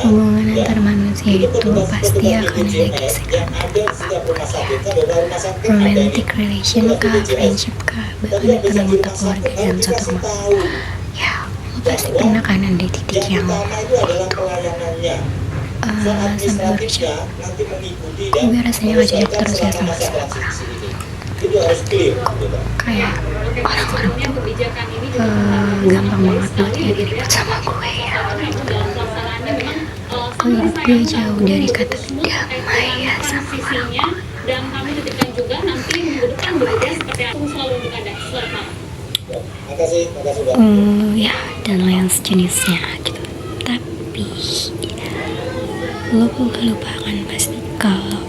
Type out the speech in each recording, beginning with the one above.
hubungan antar manusia itu pasti akan ada gesekan apapun ya, romantic relation kah, friendship kah, bahkan itu anggota keluarga dalam satu rumah ya, lo pasti pernah kan ada titik yang itu sampai berucap kok gue rasanya gak cocok terus ya sama semua orang, kayak orang-orang tuh gampang banget buat jadi ribut sama gue ya. Kok hidup gue jauh dari kata damai ya sama orang. Ya dan lain sejenisnya gitu. Tapi lo lupakan pasti kalau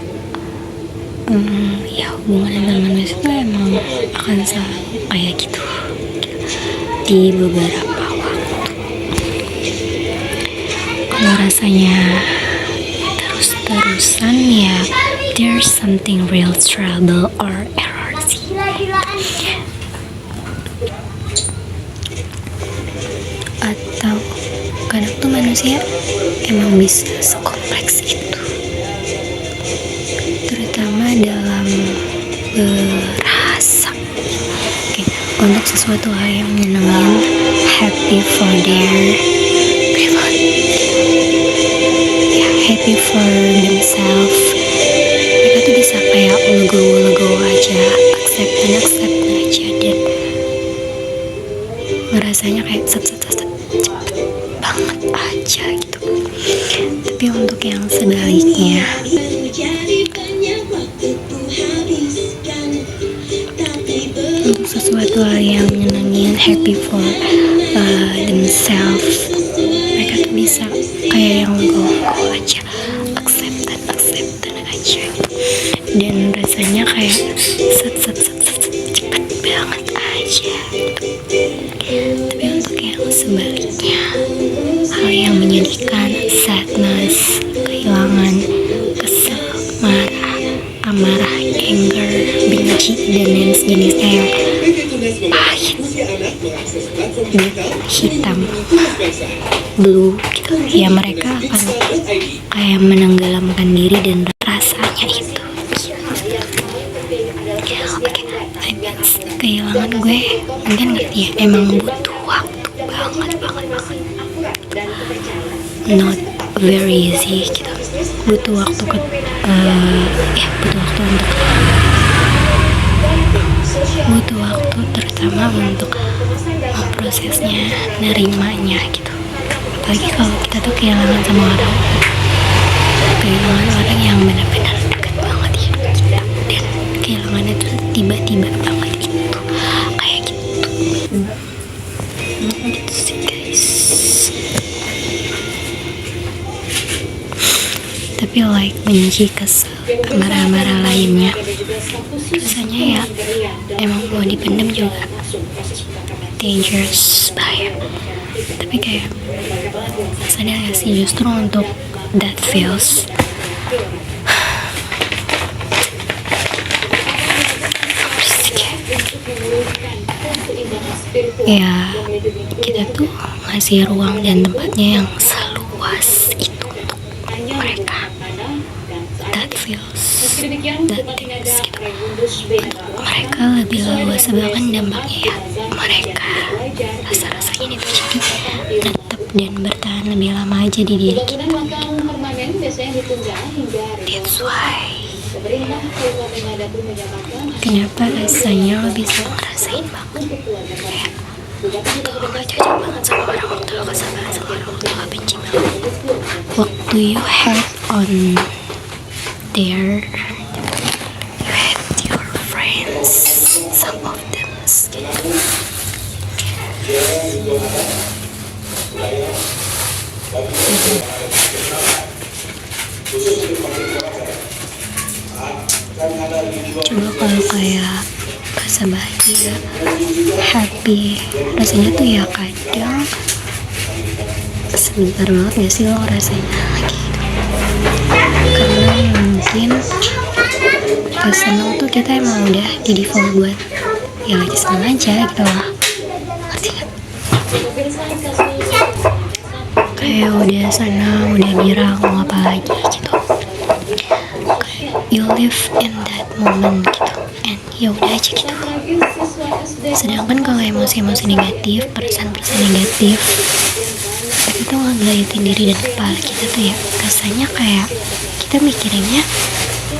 ya hubungan antar manusia itu emang akan selalu kayak gitu di beberapa waktu. Kalau rasanya terus-terusan ya there's something real trouble or error sih. Atau kadang tuh manusia emang bisa sekompleks itu, terutama dalam berasa untuk sesuatu hal yang menyenangkan, happy for their private ya, happy for themselves. Mereka tuh bisa kayak legowo aja, accept aja, dan ngerasanya kayak cepet banget aja gitu. Tapi untuk yang sebaliknya, untuk sesuatu hal yang menyenangin, happy for themselves, mereka tuh bisa kayak yang legowo aja, accept aja gitu. Dan rasanya kayak cepet banget aja gitu. Tapi untuk yang sebaliknya, hal yang menyedihkan, sadness, kehilangan, kesel, marah, amarah, anger, benci, dan lain sejenisnya yang pahit, hitam, blue gitu ya, mereka akan kayak menenggelamkan diri dan rasanya itu kehilangan gue mungkin ngerti ya, emang butuh waktu banget, not very easy gitu, butuh waktu butuh waktu terutama untuk memprosesnya, nerimanya gitu. Apalagi kalau kita tuh kehilangan sama orang yang benar-benar dekat banget ya kita, dan kehilangannya tuh tiba-tiba banget itu kayak gitu sih guys. Tapi like benci, kesel, amarah-amarah lainnya rasanya ya emang mau dipendam juga dangerous, bahaya. Tapi kayak sadar gak sih, justru untuk that feels ya, kita tuh ngasih ruang dan tempatnya yang seluas itu untuk mereka, that feels, that things gitu. Mereka lebih leluasa bahkan dampaknya ya, mereka rasa-rasanya itu jadi tetap dan bertahan lebih lama aja di diri kita gitu. That's why kenapa rasanya lo bisa ngerasain banget kayak lo gak cocok banget sama orang, waktu lo kesel banget sama orang, waktu lo benci banget, waktu you hate on their, you hate your friends, some of them coba kalau kayak rasa bahagia, happy, rasanya tuh ya kadang sebentar banget gak sih lo rasanya lagi gitu. Karena mungkin pas senang tuh kita emang udah di default buat ya lagi senang aja gitu lah, ngerti gak? kayak udah senang, udah girang, mau apa lagi gitu. Kayak you live in that moment gitu, and ya udah aja gitu. Sedangkan kalau emosi-emosi negatif, perasaan-perasaan negatif, itu tuh ngegeliatin diri dan kepala kita tuh ya, rasanya kayak kita mikirinnya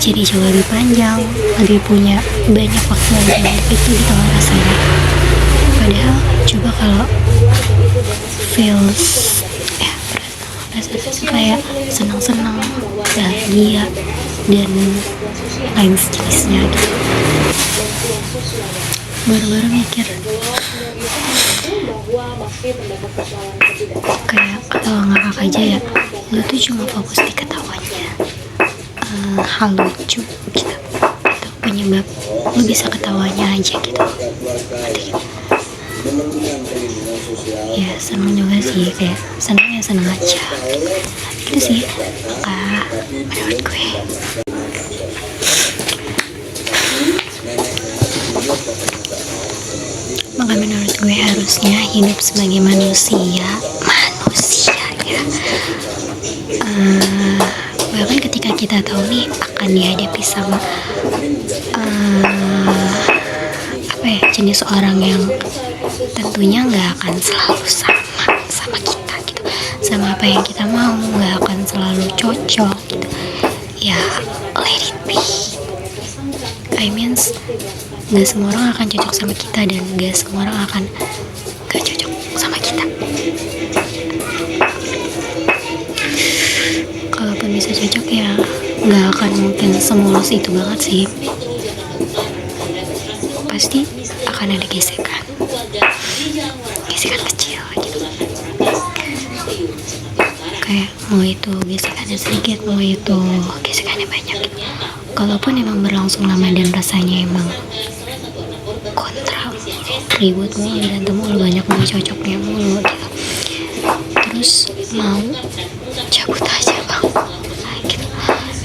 jadi jauh lebih panjang, lebih punya banyak waktu lagi untuk itu gitu loh rasanya. Padahal coba kalau feels perasaan kayak senang-senang, bahagia, dan lain sejenisnya gitu. Baru-baru mikir kayak ketawa ngakak aja ya, lu tuh cuma fokus di ketawanya, hal lucu gitu, atau penyebab lu bisa ketawanya aja gitu. Ya seneng juga sih, kayak seneng ya seneng aja gitu sih. Maka menurut gue harusnya hidup sebagai manusia ya, bahkan ketika kita tahu nih akan dihadapi sama jenis orang yang tentunya nggak akan selalu sama kita gitu, sama apa yang kita mau, nggak akan selalu cocok gitu ya, let it be. I mean, gak semua orang akan cocok sama kita, dan gak semua orang akan gak cocok sama kita. Kalaupun bisa cocok ya gak akan mungkin semulus itu banget sih, pasti akan ada gesekan kecil gitu. Kayak mau itu gesekannya sedikit, mau itu gesekannya banyak gitu. Kalaupun emang berlangsung lama dan rasanya emang kontra, ribut mulu, berantem mulu, banyak mau cocoknya mulu gitu, terus mau cabut aja bang gitu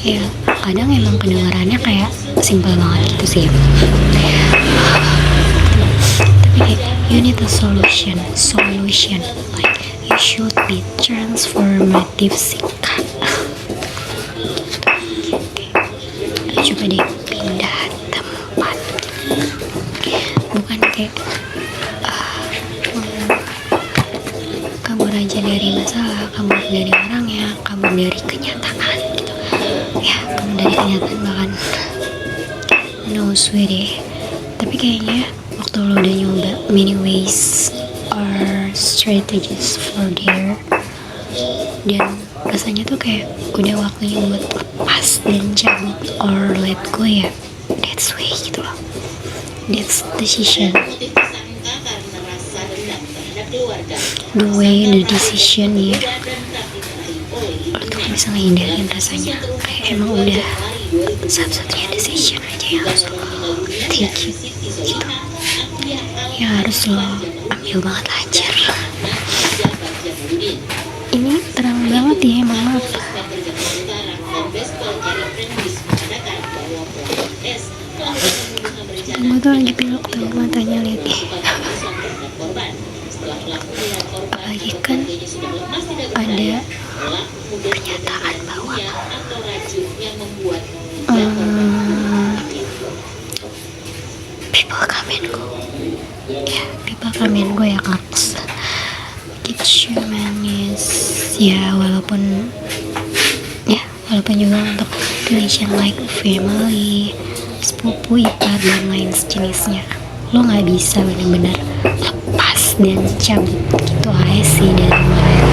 ya. Kadang emang kedengarannya kayak simpel banget gitu sih, tapi you need a solution like you should be transformative sikap. Coba deh pindah tempat, bukan kayak kabur aja dari masalah, kabur dari orangnya, kabur dari kenyataan gitu ya, kabur dari kenyataan bahkan no sweetie. Tapi kayaknya waktu lo udah nyoba many ways or strategies for there, dan rasanya tuh kayak udah waktunya buat lepas dan cabut or let go ya, that's way gitu loh, that's decision, the way, the decision ya. Lo tuh gak bisa ngehindarin rasanya, kayak emang udah satu-satunya decision aja yang harus lo take gitu, yang harus lo ambil banget lancar. Ini terang banget ya, maaf. Gue tuh lagi pilek tuh matanya, lihat nih. Apalagi kan ada kenyataan bahwa people come and go ya, people come and go ya kaks. It's human is ya, walaupun juga untuk relation like family, sepupu, ipar, dan lain sejenisnya, lo nggak bisa benar-benar lepas dan cabut gitu aja sih dari mereka.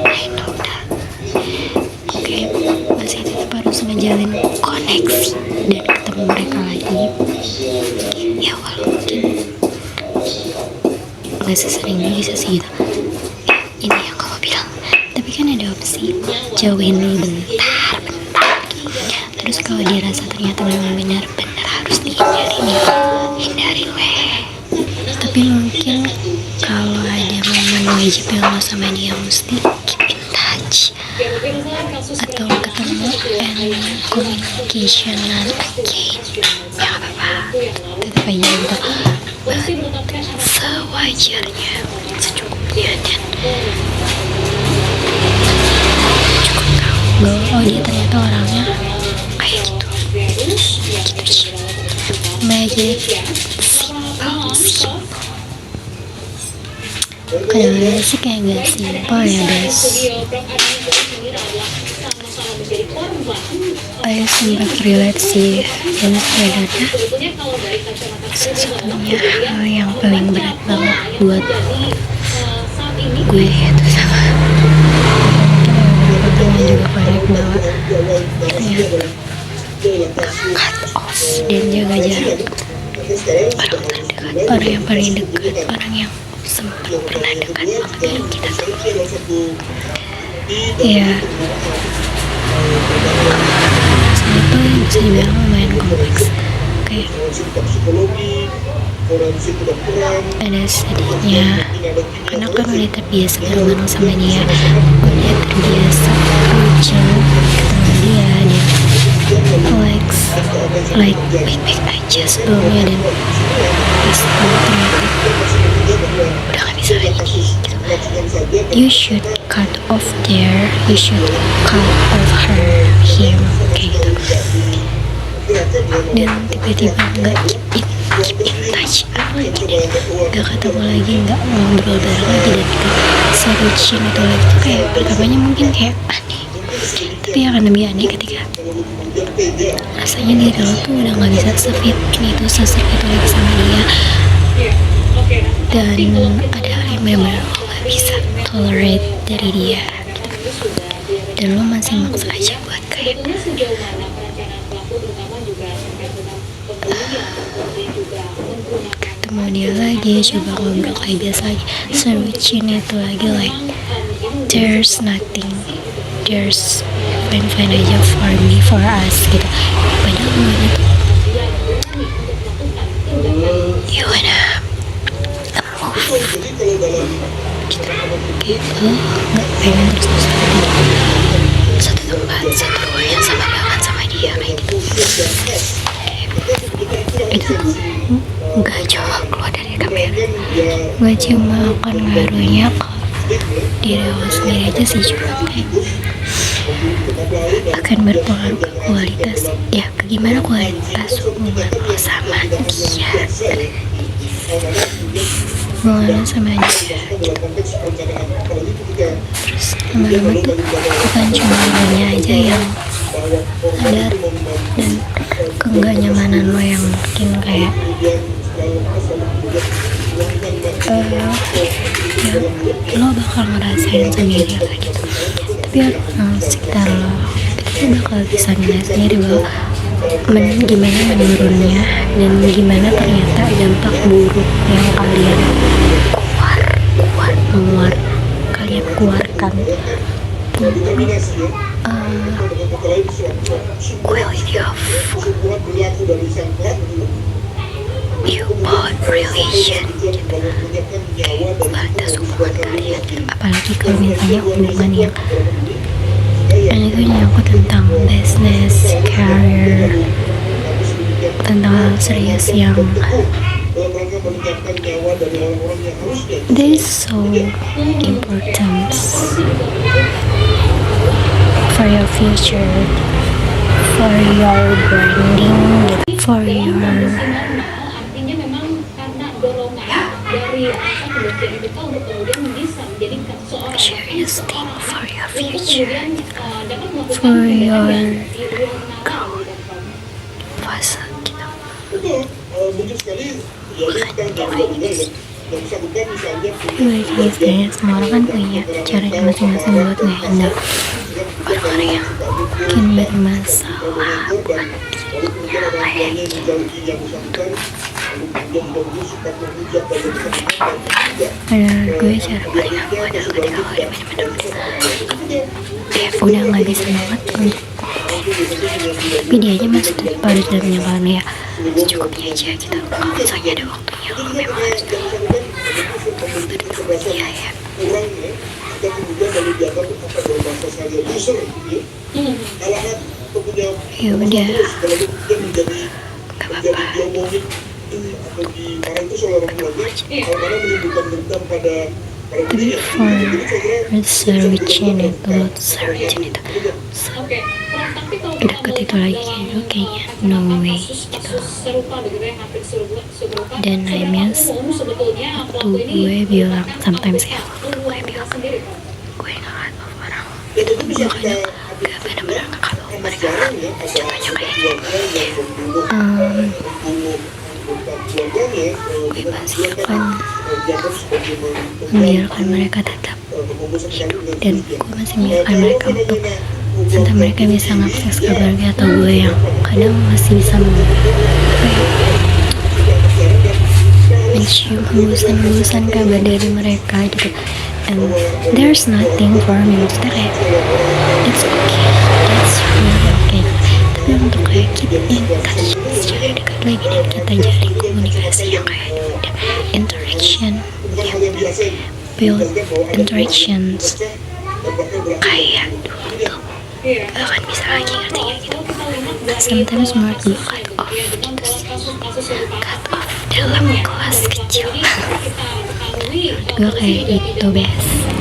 I know that. Oke, masih tetap harus ngejalin koneksi dan ketemu mereka lagi ya, walaupun nggak sesering bisa sih gitu. Ini yang kamu bilang, tapi kan ada opsi jauhin dulu bentar terus kalau dia rasa ternyata memang benar-benar harus hindarin weh. Tapi mungkin kalau ada momen wajib yang lo sama dia mesti keep in touch, atau ketemu and communication again ya, gak apa-apa, tetap aja gitu. Sewajarnya belajarnya secukupnya dan cukup tahu bahwa oh dia ternyata orangnya kayak gitu sih. Belajar simple. Kadang-kadang sih kayak gak simple ya guys. Saya sempat relate sih, dan sebenarnya sesungguhnya hal yang paling berat banget buat gue itu sama teman juga connect bahwa ternyata cut off dan jaga jarak orang terdekat, orang yang paling dekat, orang yang sempat pernah dekat banget dari kita ya. Saya itu bisa dibilang lumayan kompleks, kayak ada sedihnya karena kan udah terbiasa bermain sama dia, udah terbiasa lucu ketemu dia dan like baik-baik aja sebelumnya, dan pas ternyata udah gak bisa lagi gitu. You should cut off there, you should cut off her, him, kayak gitu. Dan tiba-tiba gak keep in touch lagi, gak ketemu lagi, gak ngobrol bareng lagi, dan itu serucin itu lagi tuh kayak pertamanya mungkin kayak aneh, tapi akan lebih aneh ketika rasanya diri lo tuh udah gak bisa sefit itu, sesek itu lagi sama dia, dan ada hal yang benar-benar lo gak bisa tolerate dari dia gitu. Dan lo masih maksa aja buat kayak ketemu dia lagi, coba ngobrol kayak biasa lagi, serucin itu lagi, like there's nothing, there's fine aja for me, for us gitu. Padahal gue tuh you wanna move gitu, kayak lo gak pengen terus satu tempat, satu ruangan sama banget sama dia kayak gitu. Itu tuh gak jauh keluar dari kamera, gak cuma akan ngaruhnya ke diri lo sendiri aja sih, juga kayak akan berpengaruh ke kualitas, ya ke gimana kualitas hubungan lo sama dia, hubungan lo sama dia. Terus lama-lama tuh bukan cuma dia aja yang sadar, dan keenggak nyamanan lo yang mungkin kayak ya lo bakal ngerasain sendiri lah gitu, tapi orang sekitar lo bakal bisa nilai sendiri bahwa gimana menurunnya dan gimana ternyata dampak buruk yang kalian kalian keluarkan. Quality of you both relation gitu, kualitas hubungan kalian, apalagi kalau misalnya hubungan yang itu nyangkut tentang business, career, tentang hal serius yang that is so important for your future, for your branding, for your serious thing, for your future, for your fase gitu. Balik lagi sebenarnya semua orang kan punya caranya masing-masing buat ngehandle orang yang mungkin bermasalah hatinya kayak gitu. Menurut gue cara paling aku adalah ketika lo udah bener-bener udah gak bisa banget untuk, tapi dia aja masih tetap ada dalam nyaman ya secukupnya aja gitu. Kalau misalnya ada waktunya lo memang harus bertemu dia ya. Ya udah, gak apa-apa. tapi for searching itu deket itu lagi kayaknya no way gitu. Dan I miss waktu gue bilang sometimes ya, gue bilang gue gak love orang itu tuh makanya gak bener-bener gak love mereka. Contohnya kayak gue pasti akan membiarkan mereka tetap hidup, dan gue masih membiarkan mereka untuk entah mereka bisa ngakses kabar gue atau gue yang kadang masih bisa mencium hembusan kabar dari mereka gitu. And there's nothing for me, maksudnya kayak it's okay, it's really okay, tapi untuk kayak keep in touch secara dekat lagi dan kita jalin komunikasi yang kayak ada interaction, yang build interactions kayak dulu tuh gak akan bisa lagi, ngerti gak gitu. Sometimes menurut gue cut off gitu sih, cut off dalam kelas kecil menurut gue kayak itu best.